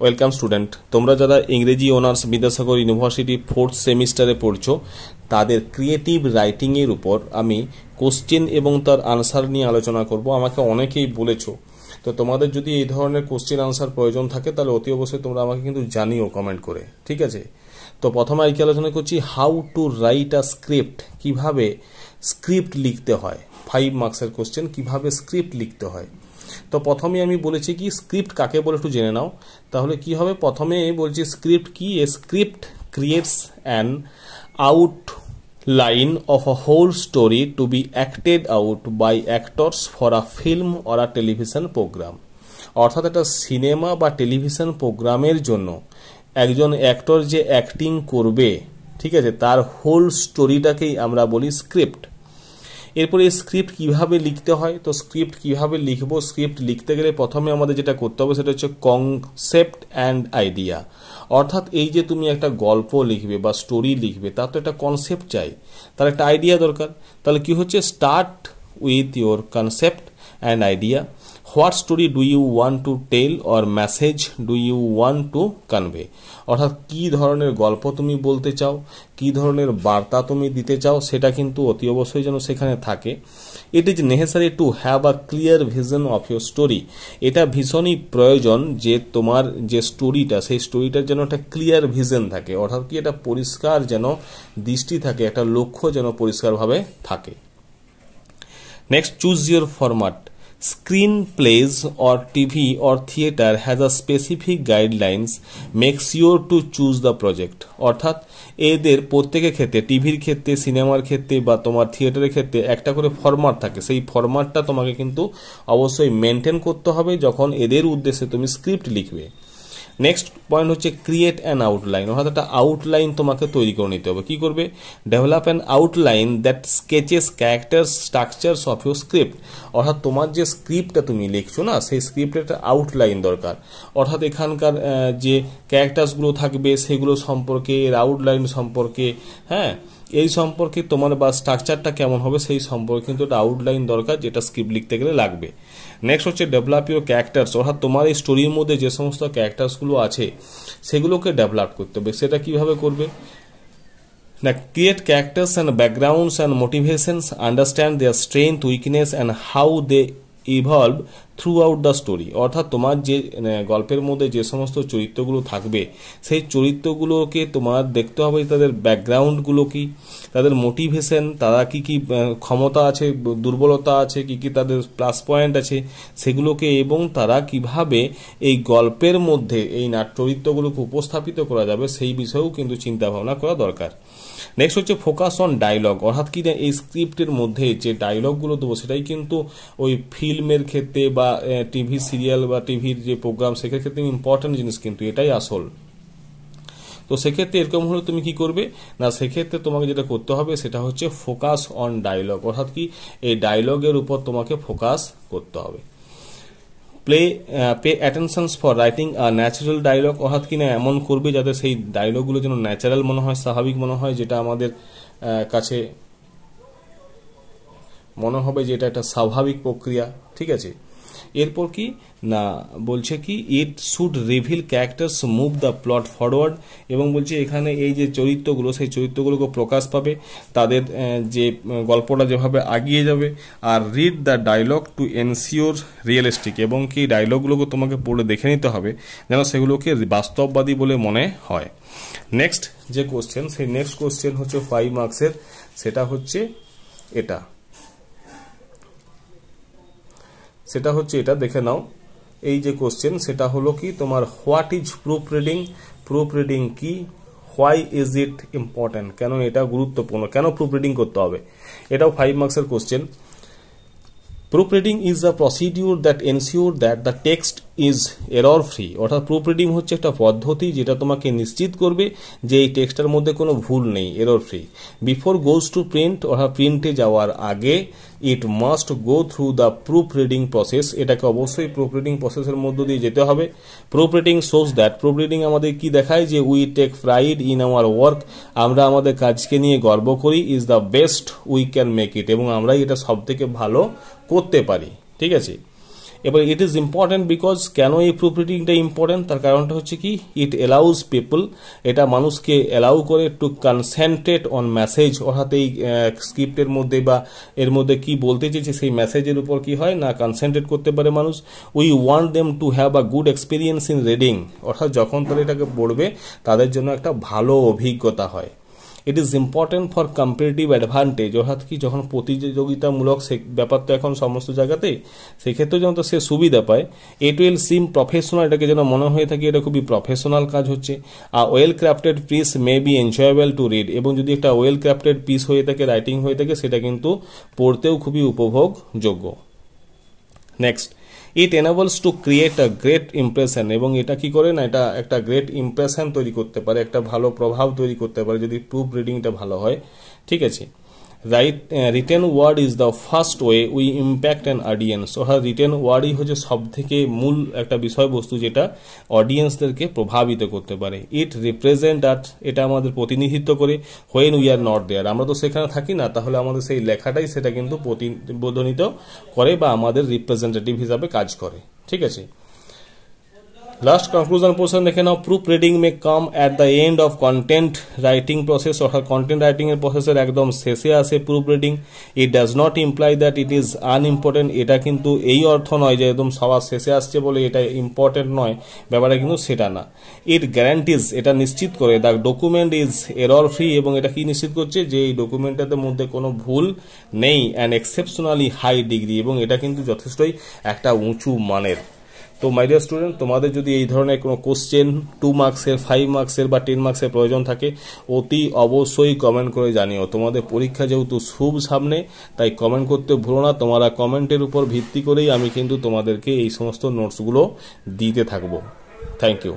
Welcome student, তোমরা যারা ইংরেজি অনার্স বিদ্যাসাগর ইউনিভার্সিটি 4th সেমিস্টারে পড়ছো তাদের ক্রিয়েটিভ রাইটিংয়ের উপর আমি কোশ্চেন এবং তার আনসার নিয়ে আলোচনা করব। আমাকে অনেকেই বলেছো, তো তোমাদের যদি এই ধরনের কোশ্চেন আনসার প্রয়োজন থাকে তাহলে অতি অবশ্যই তোমরা আমাকে কিন্তু জানিও কমেন্ট করে, ঠিক আছে? তো প্রথমে আজকে আলোচনা করছি how to write a script, কিভাবে স্ক্রিপ্ট লিখতে হয়। 5 মার্কসের কোশ্চেন, কিভাবে স্ক্রিপ্ট লিখতে হয়। তো প্রথমে আমি বলেছি কি স্ক্রিপ্ট কাকে বলে একটু জেনে নাও। তাহলে কি হবে, প্রথমে বলছি স্ক্রিপ্ট কি। A script creates an outline of a whole story to be acted out by actors for a film or a television program। অর্থাৎ একটা সিনেমা বা টেলিভিশন প্রোগ্রামের জন্য একজন অ্যাক্টর যে অ্যাক্টিং করবে, ঠিক আছে, তার হোল স্টোরিটাকেই আমরা বলি স্ক্রিপ্ট। এরপরে স্ক্রিপ্ট কিভাবে লিখতে হয়। তো স্ক্রিপ্ট কিভাবে লিখবো, স্ক্রিপ্ট লিখতে গেলে প্রথমে আমাদের যেটা করতে হবে সেটা হচ্ছে কনসেপ্ট অ্যান্ড আইডিয়া। অর্থাৎ এই যে তুমি একটা গল্প লিখবে বা স্টোরি লিখবে, তার তো একটা কনসেপ্ট চাই, তার একটা আইডিয়া দরকার। তাহলে কি হচ্ছে, start with your concept and idea. What story do you want to tell or message do you want to convey. অর্থাৎ কী ধরনের গল্প তুমি বলতে চাও, কী ধরনের বার্তা তুমি দিতে চাও, সেটা কিন্তু অতি অবশ্যই যেন সেখানে থাকে। It is necessary to have a clear vision of your story. এটা ভীষণই প্রয়োজন যে তোমার যে স্টোরিটা, সেই স্টোরিটার যেন একটা ক্লিয়ার ভিশন থাকে। অর্থাৎ কি এটা পরিষ্কার যেন দৃষ্টি থাকে, একটা লক্ষ্য যেন পরিষ্কারভাবে থাকে। Next, choose your format. Screenplays or TV or theater has a specific guidelines, make sure to choose the project। অর্থাৎ এদের প্রত্যেকের ক্ষেত্রে, টিভির ক্ষেত্রে, সিনেমার ক্ষেত্রে বা তোমার থিয়েটারের ক্ষেত্রে একটা করে ফরম্যাট থাকে। সেই ফরম্যাটটা তোমাকে কিন্তু অবশ্যই মেনটেন করতে হবে যখন এদের উদ্দেশ্যে তুমি স্ক্রিপ্ট লিখবে। নেক্সট পয়েন্ট হচ্ছে ক্রিয়েট অ্যান আউটলাইন। অর্থাৎ একটা আউটলাইন তোমাকে তৈরি করে নিতে হবে। কি করবে, develop an outline that sketches characters structures of your script. অর্থাৎ তোমার যে স্ক্রিপ্টটা তুমি লিখছো না, সেই স্ক্রিপ্টের একটা আউটলাইন দরকার। অর্থাৎ এখানকার যে ক্যারেক্টার্সগুলো থাকবে সেগুলো সম্পর্কে, এর আউটলাইন সম্পর্কে, হ্যাঁ, এই সম্পর্কে তোমার বা স্ট্রাকচারটা কেমন হবে সেই সম্পর্কে কিন্তু একটা আউটলাইন দরকার, যেটা স্ক্রিপ্ট লিখতে গেলে লাগবে। নেক্সট হচ্ছে ডেভেলপ ইউর ক্যারেক্টার্স। অর্থাৎ তোমার এই স্টোরির মধ্যে যে সমস্ত ক্যারেক্টার্সগুলো আছে সেগুলোকে ডেভেলপ করতে হবে। সেটা কিভাবে করবে না, create characters and backgrounds and motivations, understand their strength, weakness and how they evolve throughout the story. অর্থাৎ তোমার যে গল্পের মধ্যে যে সমস্ত চরিত্রগুলো থাকবে সেই চরিত্রগুলোকে তোমার দেখতে হবে, তাদের ব্যাকগ্রাউন্ডগুলো কি, তাদের মোটিভেশন, তারা কি কি ক্ষমতা আছে, দুর্বলতা আছে, কি কি তাদের প্লাস পয়েন্ট আছে সেগুলোকে, এবং তারা কিভাবে এই গল্পের মধ্যে এই চরিত্রগুলোকে উপস্থাপিত করা যাবে সেই বিষয়েও কিন্তু চিন্তা ভাবনা করা দরকার। নেক্সট হচ্ছে ফোকাস অন ডায়লগ। অর্থাৎ কি এই স্ক্রিপ্টের মধ্যে যে ডায়লগগুলো দেবো সেটাই কিন্তু ওই ফিল্মের ক্ষেত্রে বা টিভি সিরিয়াল বা টিভির যে প্রোগ্রাম সেক্ষেত্রে ইম্পর্টেন্ট জিনিস, কিন্তু এটাই আসল। তো সেক্ষেত্রে এরকম হলে তুমি কি করবে না, সেক্ষেত্রে তোমাকে যেটা করতে হবে সেটা হচ্ছে ফোকাস অন ডায়লগ। অর্থাৎ কি এই ডায়লগের উপর তোমাকে ফোকাস করতে হবে। Pay attentions for writing a natural dialogue. অর্থাৎ কিনা এমন করবে যাতে সেই ডায়লগগুলো যেন ন্যাচারাল মনে হয়, স্বাভাবিক মনে হয়, যেটা আমাদের কাছে মনে হবে যে এটা একটা স্বাভাবিক প্রক্রিয়া, ঠিক আছে। এরপর কি না বলছে কি it should reveal characters move the plot forward, এবং বলছে এখানে এই যে চরিত্রগুলো সেই চরিত্রগুলোকে প্রকাশ পাবে, তাদের যে গল্পটা যেভাবে এগিয়ে যাবে। আর read the dialogue to ensure realistic, এবং কি ডায়লগগুলোকে তোমাকে পড়ে দেখে নিতে হবে যেন সেগুলোকে বাস্তববাদী বলে মনে হয়। নেক্সট যে কোশ্চেন, সেই নেক্সট কোশ্চেন হচ্ছে 5 মার্কসের, সেটা হচ্ছে এটা দেখে নাও। এই যে কোশ্চেন সেটা হলো কি তোমার what is proof reading. Proof reading কি, হোয়াই ইজ ইট ইম্পর্টেন্ট, কেন এটা গুরুত্বপূর্ণ, কেন প্রুফ রিডিং করতে হবে, এটাও 5 মার্কসের question. Proof reading is the procedure that ensure that the text is error free. অর্থাৎ প্রুফ রিডিং হচ্ছে একটা পদ্ধতি যেটা তোমাকে নিশ্চিত করবে যে এই টেক্সটের মধ্যে কোনো ভুল নেই, error free. Before goes to print, অর্থাৎ প্রিন্টে যাওয়ার আগে it must go through the proof reading process. এটাকে অবশ্যই প্রুফ রিডিং প্রসেসের মধ্য দিয়ে যেতে হবে। Proof reading shows that, proof reading আমাদের কি দেখায় যে we take pride in our work, আমরা আমাদের কাজকে নিয়ে গর্ব করি, is the best we can make it, এবং আমরাই এটা সব থেকে ভালো করতে পারি, ঠিক আছে। এবার ইট ইজ ইম্পর্টেন্ট বিকজ কেন এই প্রুফ রিডিংটা ইম্পর্টেন্ট, তার কারণটা হচ্ছে কি, ইট অ্যালাউজ পিপল, এটা মানুষকে অ্যালাউ করে টু কনসেন্ট্রেট অন মেসেজ, অর্থাৎ এই স্ক্রিপ্টের মধ্যে বা এর মধ্যে কি বলতে চেয়েছে সেই মেসেজের উপর কি হয় না কনসেন্ট্রেট করতে পারে মানুষ। We want them to have a good experience in reading, অর্থাৎ যখন তারা এটাকে পড়বে তাদের জন্য একটা ভালো অভিজ্ঞতা হয়। It is important for competitive advantage, অর্থাৎ কি যখন প্রতিযোগিতামূলক ব্যাপার তো এখন সমস্ত জায়গাতেই, সেক্ষেত্রে যেন তো সে সুবিধা পায়। ইট উইল সিম প্রফেশনাল, এটাকে যেন মনে হয়ে থাকে এটা খুবই প্রফেশনাল কাজ হচ্ছে। আর well crafted piece may be enjoyable to read, এবং যদি একটা ওয়েল ক্রাফটেড পিস হয়ে থাকে, রাইটিং হয়ে থাকে, সেটা কিন্তু পড়তেও খুবই উপভোগযোগ্য। Next, it enables to create a great impression, এবং এটা কি করে না, এটা একটা গ্রেট ইমপ্রেশন তৈরি করতে পারে, একটা ভালো প্রভাব তৈরি করতে পারে যদি প্রুফ রিডিংটা ভালো হয়। ঠিক আছে, written word is the first way we impact an audience, অর্থাৎ রিটেন ওয়ার্ডই হচ্ছে সব থেকে মূল একটা বিষয়বস্তু যেটা অডিয়েন্সদেরকে প্রভাবিত করতে পারে। ইট রিপ্রেজেন্ট আট, এটা আমাদের প্রতিনিধিত্ব করে। When we are not there, আমরা তো সেখানে থাকি না, তাহলে আমাদের সেই লেখাটাই সেটা কিন্তু প্রতিনিধিত্ব করে বা আমাদের রিপ্রেজেন্টেটিভ হিসাবে কাজ করে। ঠিক আছে, লাস্ট কনক্লুশন পোর্শন দেখে নাও। Proof reading may come at the end of content writing process, অর্থাৎ কন্টেন্ট রাইটিং এর প্রসেসের একদম শেষে আসে proof reading. It does not imply that it is unimportant, এটা কিন্তু এই অর্থ নয় যে একদম সবার শেষে আসছে বলে এটা ইম্পর্টেন্ট নয়, ব্যাপারটা কিন্তু সেটা না। ইট গ্যারান্টিজ, এটা নিশ্চিত করে, the document is error free, এবং এটা কি নিশ্চিত করছে যে এই ডকুমেন্টের মধ্যে কোনো ভুল নেই, অ্যান্ড এক্সেপশনালি হাই ডিগ্রি, এবং এটা কিন্তু যথেষ্টই একটা উঁচু মানের। তো মাই ডিয়ার স্টুডেন্ট, তোমাদের যদি এই ধরনের কোনো কোশ্চেন 2 মার্কসের, 5 মার্কসের বা 10 মার্কসের প্রয়োজন থাকে, অতি অবশ্যই কমেন্ট করে জানিও। তোমাদের পরীক্ষা যেহেতু খুব সামনে, তাই কমেন্ট করতে ভুলো না। তোমরা কমেন্টের উপর ভিত্তি করেই আমি কিন্তু তোমাদেরকে এই সমস্ত নোটসগুলো দিতে থাকবো। Thank you.